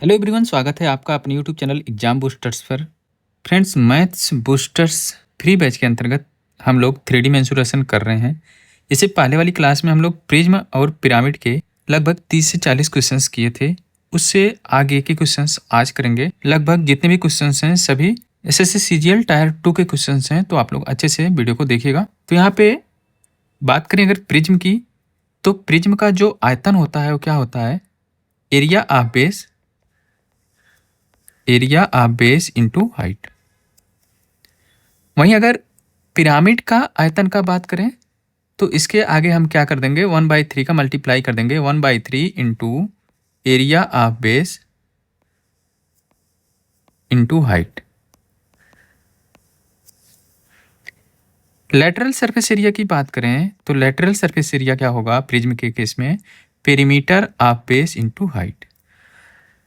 Hello everyone, स्वागत है आपका अपने यूट्यूब चैनल एग्जाम बूस्टर्स पर। Friends, maths boosters free batch के अंतर्गत हम लोग 3D मेंसुरेशन कर रहे हैं। इससे पहले वाली क्लास में हम लोग प्रिज्म और पिरामिड के लगभग 30 से 40 क्वेश्चंस किए थे। उससे आगे के क्वेश्चंस आज करेंगे। लगभग जितने भी क्वेश्चंस हैं सभी एसएससी सीजीएल टायर 2 के क्वेश्चंस हैं, तो आप लोग अच्छे से वीडियो को देखिएगा। तो यहाँ पे बात करें अगर प्रिज्म की, तो प्रिज्म का जो आयतन होता है वो क्या होता है? Area of base into height. वहीं अगर पिरामिड का आयतन का बात करें तो इसके आगे हम क्या कर देंगे, 1/3 का मल्टीप्लाई कर देंगे, 1/3 into area of base into height. Lateral surface area की बात करें तो लेटरल सरफेस एरिया क्या होगा प्रिज्म के केस में? Perimeter of base into height.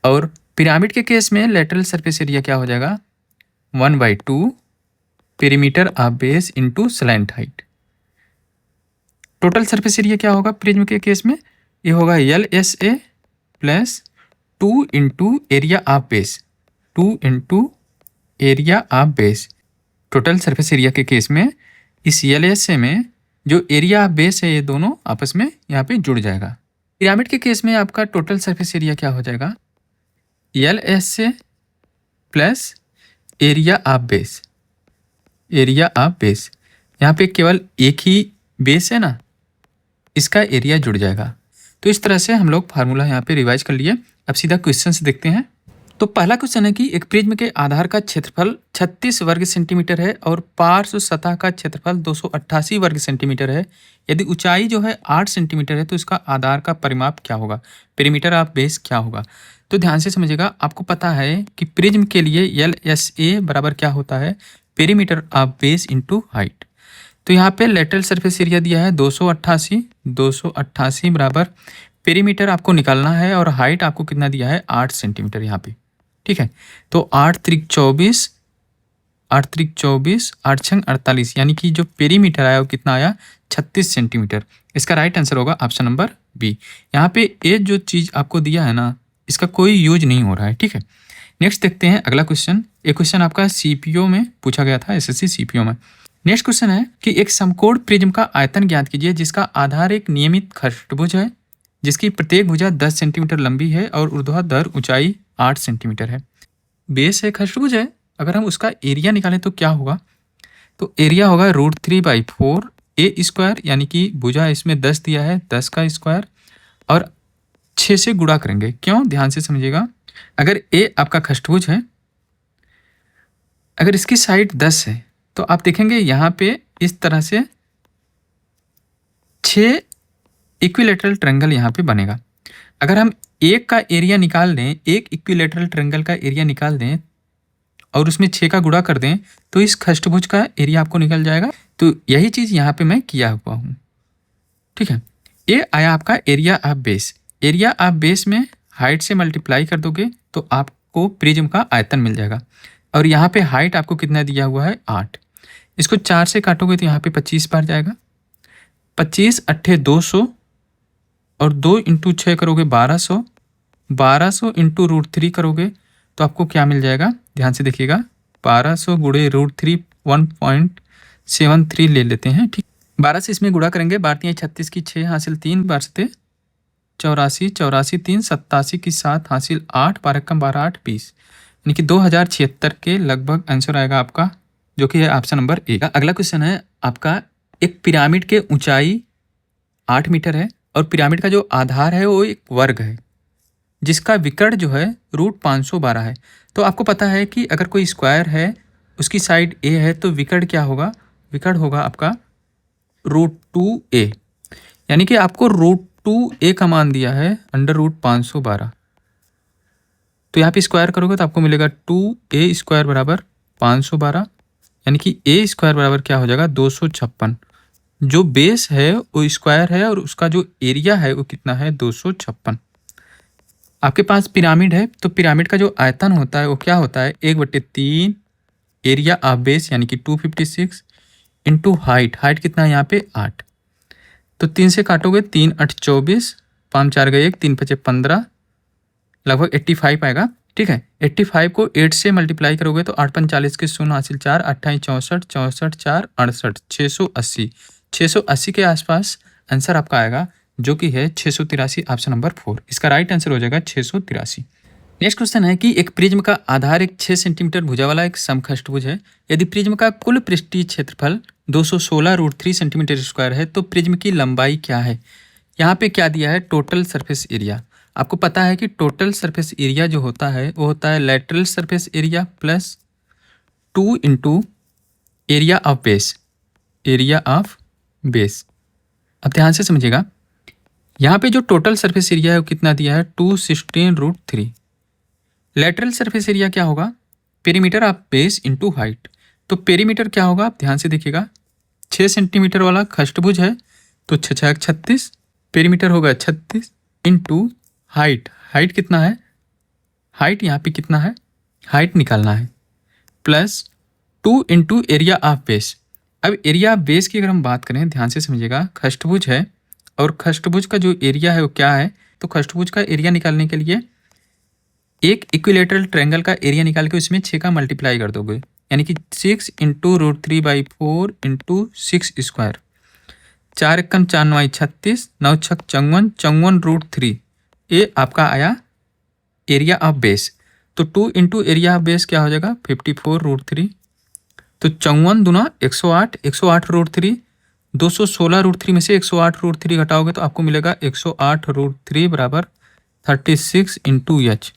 और पिरामिड के केस में लेटरल सरफेस एरिया क्या हो जाएगा? 1/2 perimeter of base into slant height. Total surface area क्या होगा प्रिज्म के केस में? ये होगा LSA plus 2 into area of base, 2 into area of base. Total surface area के केस में इस LSA में जो एरिया ऑफ बेस है ये दोनों आपस में यहाँ पे जुड़ जाएगा। पिरामिड के केस में आपका टोटल सरफेस एरिया क्या हो जाएगा? LSA plus area of base, area of base. यहाँ पे केवल एक ही बेस है ना, इसका एरिया जुड़ जाएगा। तो इस तरह से हम लोग फार्मूला यहाँ पे रिवाइज कर लिए। अब सीधा क्वेश्चन से देखते हैं। तो पहला क्वेश्चन है कि एक प्रिज्म के आधार का क्षेत्रफल 36 वर्ग सेंटीमीटर है और पार्श्व सतह का क्षेत्रफल 288 वर्ग सेंटीमीटर है। यदि ऊंचाई जो है 8 सेंटीमीटर है तो इसका आधार का परिमाप क्या होगा? पेरीमीटर ऑफ बेस क्या होगा? तो ध्यान से समझिएगा। आपको पता है कि प्रिज्म के लिए LSA बराबर क्या होता है? Perimeter of base into height. तो यहाँ पे लेटरल सरफेस एरिया दिया है 288 बराबर पेरीमीटर आपको निकालना है और हाइट आपको कितना दिया है? 8 सेंटीमीटर यहाँ पे। ठीक है, तो 8 त्रिक 24, 8 छंग 48, यानी कि जो पेरीमीटर आया वो कितना आया? 36 सेंटीमीटर। इसका राइट आंसर होगा ऑप्शन नंबर बी। यहाँ पे ये जो चीज़ आपको दिया है ना, इसका कोई यूज नहीं हो रहा है। ठीक है, नेक्स्ट देखते हैं अगला क्वेश्चन। एक क्वेश्चन आपका सीपीओ में पूछा गया था, एसएससी सीपीओ में। नेक्स्ट क्वेश्चन है कि एक समकोण प्रिज्म का आयतन ज्ञात कीजिए जिसका आधार एक नियमित खष्टभुज है, जिसकी प्रत्येक भुजा 10 सेंटीमीटर लंबी है और ऊर्ध्वाधर ऊंचाई 8 सेंटीमीटर है। बेस है, खष्टभुज है। अगर हम उसका एरिया निकालें तो क्या होगा? तो एरिया होगा √3/4 ए स्क्वायर, यानी कि भुजा इसमें 10 दिया है, 10 का स्क्वायर और 6 से गुणा करेंगे। क्यों? ध्यान से समझिएगा। अगर ए आपका खष्टभुज है, अगर इसकी साइड 10 है तो आप देखेंगे यहाँ पे इस तरह से 6 इक्विलेटरल ट्रायंगल यहाँ पे बनेगा। अगर हम एक का एरिया निकाल दें, एक इक्विलेटरल ट्रायंगल का एरिया निकाल दें और उसमें 6 का गुणा कर दें तो इस खष्टभुज का एरिया आपको निकल जाएगा। तो यही चीज़ यहाँ पे मैं किया हुआ हूँ। ठीक है, ये आया आपका area of base. Area of base में हाइट से मल्टीप्लाई कर दोगे तो आपको प्रिज्म का आयतन मिल जाएगा। और यहाँ पे हाइट आपको कितना दिया हुआ है? 8। इसको 4 से काटोगे तो यहाँ पे 25 बार जाएगा। 25 अट्ठे 200 और 2 इंटू 6 करोगे 1200, 1200 इंटू √3 करोगे तो आपको क्या मिल जाएगा? ध्यान से देखिएगा। 1200 गुणे √3 1.73 ले लेते हैं। ठीक, 12 से इसमें गुणा करेंगे। 12 36 की 6 हासिल 3 बार से 84, 84 3 87 की 7 हासिल 8, 12 कम 12 8 20, यानी कि 2076 के लगभग आंसर आएगा आपका, जो कि है ऑप्शन नंबर ए। अगला क्वेश्चन है आपका, एक पिरामिड के ऊंचाई 8 मीटर है और पिरामिड का जो आधार है वो एक वर्ग है जिसका विकर्ण जो है √512 है। तो आपको पता है कि अगर कोई स्क्वायर है उसकी साइड ए है तो विकर्ण क्या होगा? विकर्ण होगा आपका √2a, यानी कि आपको √2a का मान दिया है √512। तो यहाँ पे स्क्वायर करोगे तो आपको मिलेगा 2a² बराबर 512, यानी कि a² बराबर क्या हो जाएगा? 256। जो बेस है वो स्क्वायर है और उसका जो एरिया है वो कितना है? 256। आपके पास पिरामिड है तो पिरामिड का जो आयतन होता है वो क्या होता है? 1/3 एरिया ऑफ बेस, यानी कि 256 इंटू हाइट। हाइट कितना है यहाँ पे? 8। तो 3 से काटोगे 3 8 24, 5 4 गए 1, 3 5 15, लगभग 85 आएगा। ठीक है, 85 को 8 से मल्टीप्लाई करोगे तो 8 पंच 40 के 0 हासिल 4, 28 64, 64 4 68, 680। 680 के आसपास आंसर आपका आएगा, जो कि है 683, ऑप्शन नंबर 4। इसका राइट आंसर हो जाएगा 683। नेक्स्ट क्वेश्चन है कि एक प्रिज्म का आधार एक 6 सेंटीमीटर भुजा वाला एक समखष्टभुज है। यदि प्रिज्म का कुल पृष्ठीय क्षेत्रफल 216√3 सेंटीमीटर स्क्वायर है तो प्रिज्म की लंबाई क्या है। यहाँ पे क्या दिया है, टोटल सरफेस एरिया। आपको पता है कि टोटल सरफेस एरिया जो होता है वो होता है lateral surface area plus 2 into area of base, area of base. अब ध्यान से समझिएगा, यहाँ पे जो टोटल सरफेस एरिया है वो कितना दिया है, 216√3। लेटरल सरफेस एरिया क्या होगा, perimeter of base into height. तो पेरीमीटर क्या होगा, आप ध्यान से देखिएगा, 6 सेंटीमीटर वाला खष्टभुज है तो 6 36, पेरीमीटर होगा 36 इंटू हाइट। हाइट कितना है, हाइट यहाँ पे कितना है, हाइट निकालना है, plus 2 into area of base. अब एरिया ऑफ बेस की अगर हम बात करें, ध्यान से समझिएगा, खष्टभुज है और खष्टभुज का जो एरिया है वो क्या है, तो खष्टभुज का एरिया निकालने के लिए एक इक्विलेटरल ट्रायंगल का एरिया निकाल के उसमें 6 का मल्टीप्लाई कर दोगे, यानी कि 6 इंटू √3/4 इंटू 6 स्क्वायर। 4 एकम 4 9 36, 9 छक 54, 54√3। ये आपका आया एरिया ऑफ बेस। तो 2 इंटू एरिया ऑफ बेस क्या हो जाएगा, 54√3। तो 54 दूना 108, 108√3, 216√3 में से 108√3 घटाओगे तो आपको मिलेगा 108√3 बराबर 36 इंटू एच।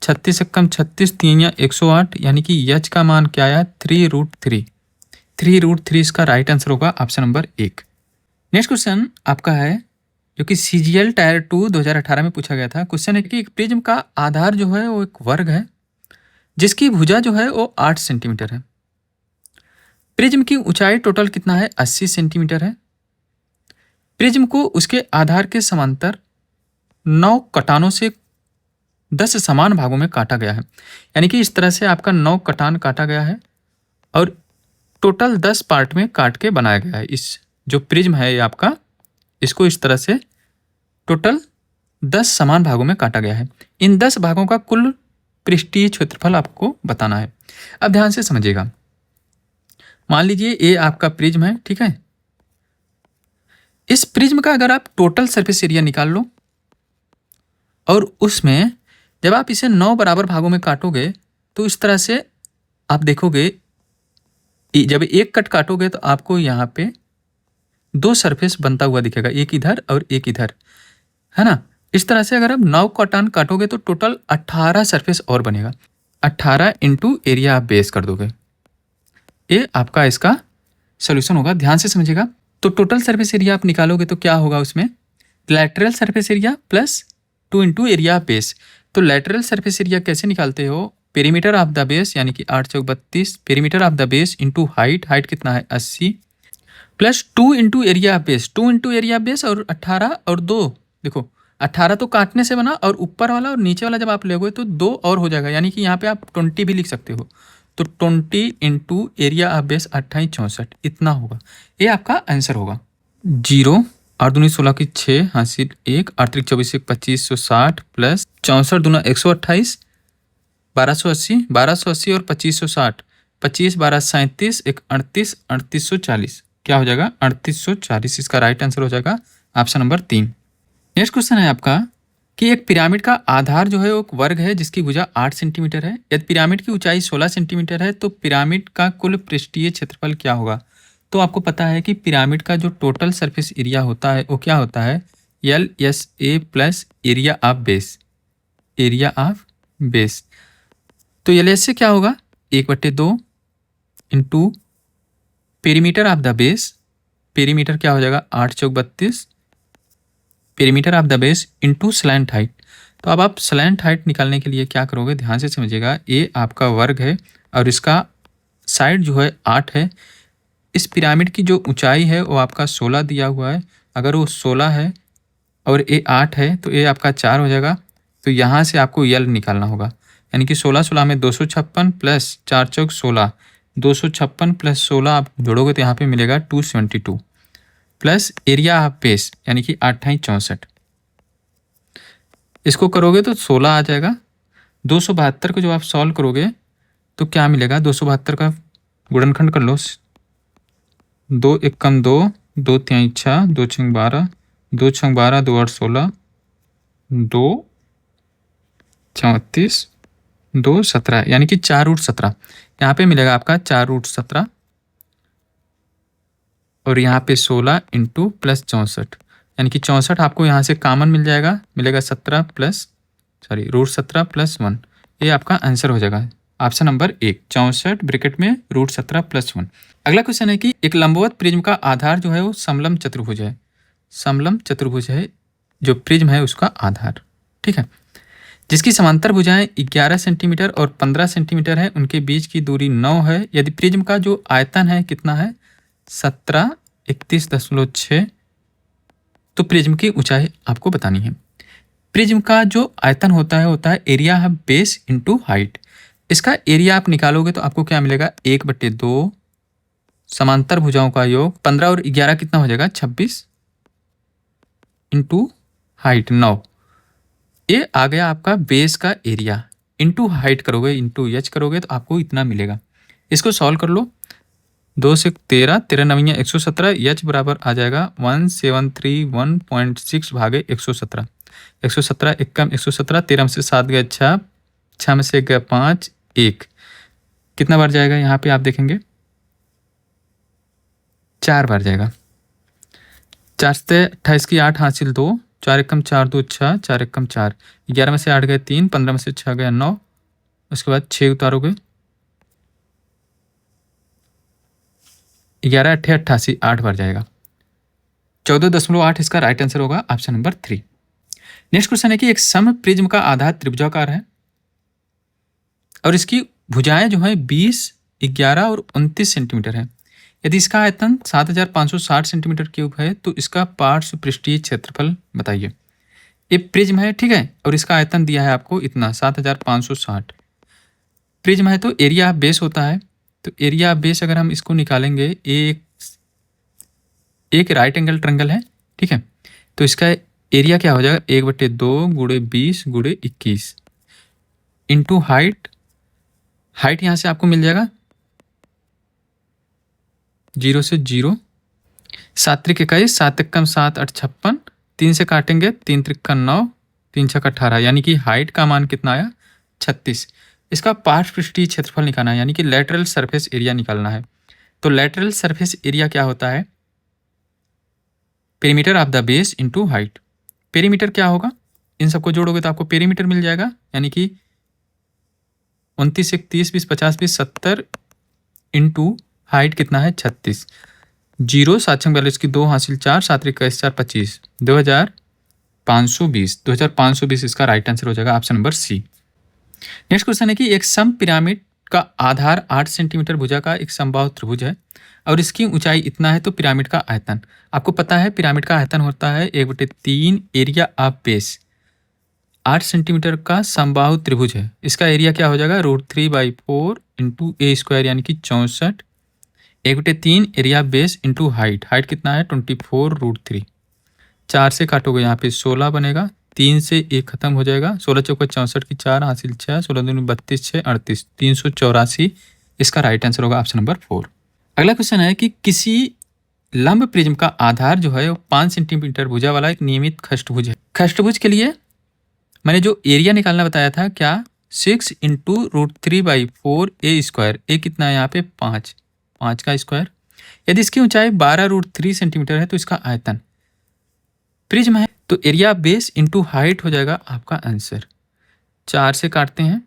36 एकम 36, 3 या 108, यानी कि एच का मान क्या आया, 3√3। 3√3 इसका राइट आंसर होगा ऑप्शन नंबर 1। नेक्स्ट क्वेश्चन आपका है जो कि CGL टायर 2 2018 में पूछा गया था। क्वेश्चन है कि एक प्रिज्म का आधार जो है वो एक वर्ग है जिसकी भुजा जो है वो 8 सेंटीमीटर है। प्रिज्म की ऊंचाई टोटल कितना है, 80 सेंटीमीटर है। प्रिज्म को उसके आधार के समांतर 9 कटानों से 10 समान भागों में काटा गया है, यानी कि इस तरह से आपका 9 कटान काटा गया है और टोटल 10 पार्ट में काट के बनाया गया है। इस जो प्रिज्म है ये आपका, इसको इस तरह से टोटल 10 समान भागों में काटा गया है। इन 10 भागों का कुल पृष्ठीय क्षेत्रफल आपको बताना है। अब ध्यान से समझिएगा, मान लीजिए ये आपका प्रिज्म है, ठीक है। इस प्रिज्म का अगर आप टोटल सरफेस एरिया निकाल लो और उसमें जब आप इसे 9 बराबर भागों में काटोगे तो इस तरह से आप देखोगे, जब एक कट काटोगे तो आपको यहाँ पे 2 सरफेस बनता हुआ दिखेगा, एक इधर और एक इधर, है ना। इस तरह से अगर आप 9 कटान काटोगे तो टोटल 18 सरफेस और बनेगा। 18 इंटू एरिया आप बेस कर दोगे, ये आपका इसका सोल्यूशन होगा। ध्यान से समझिएगा, तो टोटल सरफेस एरिया आप निकालोगे तो क्या होगा, उसमें lateral surface area plus 2 into area of base. तो लैटरल सरफेस एरिया कैसे निकालते हो, पेरीमीटर ऑफ द बेस यानी कि 8 चौक 32, perimeter of the base into height, height कितना है 80, plus 2 into area of base. 2 into area of base और 18 और 2, देखो 18 तो काटने से बना और ऊपर वाला और नीचे वाला जब आप लोगे तो 2 और हो जाएगा, यानी कि यहाँ पे आप 20 भी लिख सकते हो। तो 20 इंटू एरिया ऑफ बेस 28 64, इतना होगा, ये आपका आंसर होगा। 0 8 दूनी 16 की 6 हासिल 1, 8 त्रिक 24 2560 प्लस 64 दूना 128, 1280, 1280 और 2560, 25 12 37, 1 38, 3840, क्या हो जाएगा 3840। इसका राइट आंसर हो जाएगा ऑप्शन नंबर 3। नेक्स्ट क्वेश्चन है आपका कि एक पिरामिड का आधार जो है वो एक वर्ग है जिसकी भुजा 8 सेंटीमीटर है। यदि पिरामिड की ऊंचाई 16 सेंटीमीटर है तो पिरामिड का कुल पृष्ठीय क्षेत्रफल क्या होगा। तो आपको पता है कि पिरामिड का जो टोटल सरफेस एरिया होता है वो क्या होता है, LSA plus area of base, area of base. तो LSA क्या होगा, 1/2 into perimeter of the base, perimeter क्या हो जाएगा 8 चौक 32, perimeter of the base into slant height. तो अब आप स्लैंट हाइट निकालने के लिए क्या करोगे, ध्यान से समझिएगा, ये आपका वर्ग है और इसका साइड जो है 8 है। इस पिरामिड की जो ऊंचाई है वो आपका 16 दिया हुआ है, अगर वो 16 है और ये 8 है तो ये आपका 4 हो जाएगा। तो यहाँ से आपको यल निकालना होगा, यानी कि 16 16 में 256 प्लस 4 चौक 16, 256 प्लस 16 आप जोड़ोगे तो यहाँ पे मिलेगा 272 प्लस एरिया ऑफ बेस यानी कि 28 64। इसको करोगे तो 16 आ जाएगा। 272 को जब आप सॉल्व करोगे तो क्या मिलेगा, 272 का गुणनखंड कर लो। 2 एकम 2, 2 तिहाई 6, 2 छंग 12, 2 छंग 12, 2 8 16, 2 34, 2 17, यानी कि 4√17 यहाँ पे मिलेगा आपका 4√17 और यहाँ पे 16 इंटू प्लस 64, यानी कि 64 आपको यहाँ से कॉमन मिल जाएगा, मिलेगा 17 प्लस 1। ये आपका आंसर हो जाएगा ऑप्शन नंबर 1, 64 ब्रैकेट में √17 + 1। अगला क्वेश्चन है कि एक लंबवत प्रिज्म का आधार जो है वो समलंब चतुर्भुज है। समलंब चतुर्भुज है जो प्रिज्म है उसका आधार, ठीक है, जिसकी समांतर भुजाएं 11 सेंटीमीटर और 15 सेंटीमीटर है, उनके बीच की दूरी 9 है। यदि प्रिज्म का जो आयतन है कितना है 1731.6, तो प्रिज्म की ऊंचाई आपको बतानी है। प्रिज्म का जो आयतन होता है एरिया है बेस इंटू हाइट। इसका एरिया आप निकालोगे तो आपको क्या मिलेगा, 1/2 समांतर भुजाओं का योग 15 और 11 कितना हो जाएगा 26 इंटू हाइट 9। ये आ गया आपका बेस का एरिया, इंटू हाइट करोगे इंटू एच करोगे तो आपको इतना मिलेगा। इसको सॉल्व कर लो, 2 से 13, 13 9 117, एच बराबर आ जाएगा 1731.6 भागे 117। 117 एकम 117, 13 में से 7 गया 6, 6 में से गया 5, 1, कितना बार जाएगा यहाँ पे आप देखेंगे 4 बार जाएगा। 4 से 28 की 8 हासिल 2, 4 एकम 4 2 6, 4 एकम 4, 11 में से 8 गए 3, 15 में से 6 गया 9, उसके बाद 6 उतारोगे 11 8 88, 8 बार जाएगा। 14.8 इसका राइट आंसर होगा ऑप्शन नंबर 3। नेक्स्ट क्वेश्चन है कि एक सम प्रिज्म का आधार त्रिभुजाकार है और इसकी भुजाएं जो है 20, 11 और 29 सेंटीमीटर है। यदि इसका आयतन 7560 सेंटीमीटर क्यूब है तो इसका पार्श्व पृष्ठीय क्षेत्रफल बताइए। ये प्रिज्म है, ठीक है, और इसका आयतन दिया है आपको इतना 7560। प्रिज्म है तो एरिया ऑफ बेस होता है, तो एरिया ऑफ बेस अगर हम इसको निकालेंगे, एक राइट एंगल ट्रायंगल है, ठीक है, तो इसका एरिया क्या हो जाएगा 1/2 गुणे 20 गुणे 21 इंटू हाइट। हाइट यहाँ से आपको मिल जाएगा 0 से 0, 7 त्रिक 21, 7 एकम 7 8 56, 3 से काटेंगे 3 त्रिक 9, 3 छक 18, यानी कि हाइट का मान कितना आया 36। इसका पार्श्व पृष्ठीय क्षेत्रफल निकालना है, यानी कि लेटरल सरफेस एरिया निकालना है। तो लेटरल सरफेस एरिया क्या होता है, perimeter of the base into height. Perimeter क्या होगा, इन सबको जोड़ोगे तो आपको पेरीमीटर मिल जाएगा, यानी कि 29 1 30 20 50 20 70 इंटू हाइट कितना है 36। 0 7 छंग 42 की 2 हासिल 4, 7 21 4 25, 2520 इसका राइट आंसर हो जाएगा option number C. Next question है कि एक सम पिरामिड का आधार 8 सेंटीमीटर भुजा का एक समबाहु त्रिभुज है और इसकी ऊंचाई इतना है, तो पिरामिड का आयतन आपको पता है, पिरामिड का आयतन होता है 1/3 एरिया ऑफ बेस। 8 सेंटीमीटर का समबाहु त्रिभुज है, इसका एरिया क्या हो जाएगा √3/4 इंटू ए स्क्वायर, यानी कि 64, 1/3 area base into height. Height कितना है 24√3। 4 से काटोगे यहाँ पे 16 बनेगा, 3 से 1 खत्म हो जाएगा, 16 चौका 64 की 4 हासिल 6, 16 दूनी 32 6 38, 384 इसका राइट आंसर होगा ऑप्शन नंबर 4। अगला क्वेश्चन है कि किसी लंब प्रिज्म का आधार जो है वो 5 सेंटीमीटर भुजा वाला एक नियमित खष्टभुज है। खष्टभुज के लिए मैंने जो एरिया निकालना बताया था क्या 6 इंटू √3/4 ए स्क्वायर, ए कितना है यहाँ पे 5 का स्क्वायर। यदि इसकी ऊंचाई 12√3 सेंटीमीटर है तो इसका आयतन, प्रिज्म है तो एरिया बेस इंटू हाइट हो जाएगा आपका आंसर। 4 से काटते हैं,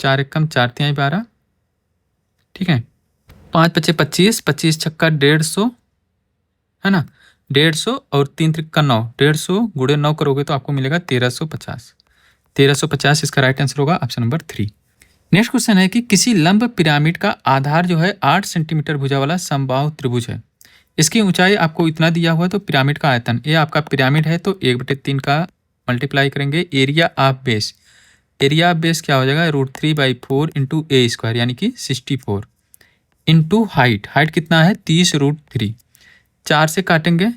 4 एकम 4 तिहाई 12, ठीक है, 5 पचे 25, 25 छक्का 150 है ना, 150 और 3 त्रिक 9, 150 गुणे 9 करोगे तो आपको मिलेगा 1350। 1350 इसका राइट आंसर होगा ऑप्शन नंबर 3। नेक्स्ट क्वेश्चन है कि किसी लंब पिरामिड का आधार जो है 8 सेंटीमीटर भुजा वाला समबाहु त्रिभुज है, इसकी ऊंचाई आपको इतना दिया हुआ है, तो पिरामिड का आयतन, ये आपका पिरामिड है तो 1/3 का मल्टीप्लाई करेंगे area of base. Area of base क्या हो जाएगा √3/4 इंटू ए स्क्वायर, यानी कि 64 इंटू हाइट। हाइट कितना है 30√3। 4 से काटेंगे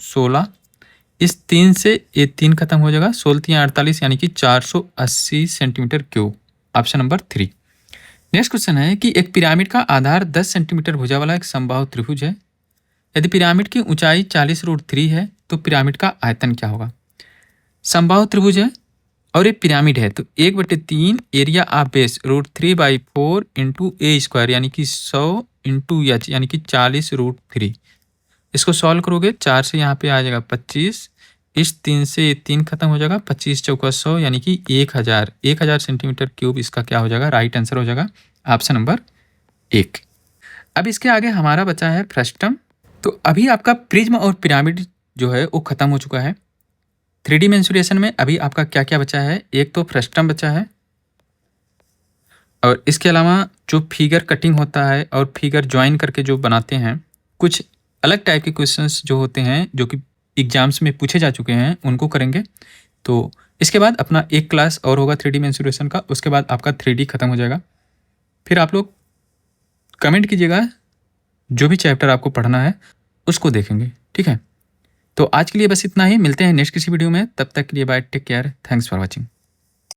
16, इस 3 से ये 3 खत्म हो जाएगा, 16 3 48 यानी कि 480 centimetre cube. Option number 3। Next question है कि एक पिरामिड का आधार 10 सेंटीमीटर भुजा वाला एक समबाहु त्रिभुज है। यदि पिरामिड की ऊंचाई 40√3 है तो पिरामिड का आयतन क्या होगा। समबाहु त्रिभुज है और ये पिरामिड है, तो 1/3 area of base √3/4 into A square यानी कि 100 इंटू एच यानी कि 40√3। इसको सॉल्व करोगे, 4 से यहाँ पे आ जाएगा 25, इस 3 से 3 खत्म हो जाएगा, 25 चौका 100 यानी कि 1000 सेंटीमीटर क्यूब इसका क्या हो जाएगा, राइट आंसर हो जाएगा ऑप्शन नंबर 1। अब इसके आगे हमारा बचा है फ्रस्टम। तो अभी आपका प्रिज्म और पिरामिड जो है वो खत्म हो चुका है। 3D मेंसुरेशन में अभी आपका क्या क्या बचा है, एक तो फ्रस्टम बचा है और इसके अलावा जो फिगर कटिंग होता है और फिगर ज्वाइन करके जो बनाते हैं, कुछ अलग टाइप के क्वेश्चंस जो होते हैं जो कि एग्जाम्स में पूछे जा चुके हैं उनको करेंगे। तो इसके बाद अपना एक क्लास और होगा 3D मेंसुरेशन का, उसके बाद आपका 3D खत्म हो जाएगा। फिर आप लोग कमेंट कीजिएगा, जो भी चैप्टर आपको पढ़ना है उसको देखेंगे, ठीक है। तो आज के लिए बस इतना ही, मिलते हैं नेक्स्ट किसी वीडियो में, तब तक के लिए bye, take care, thanks for watching.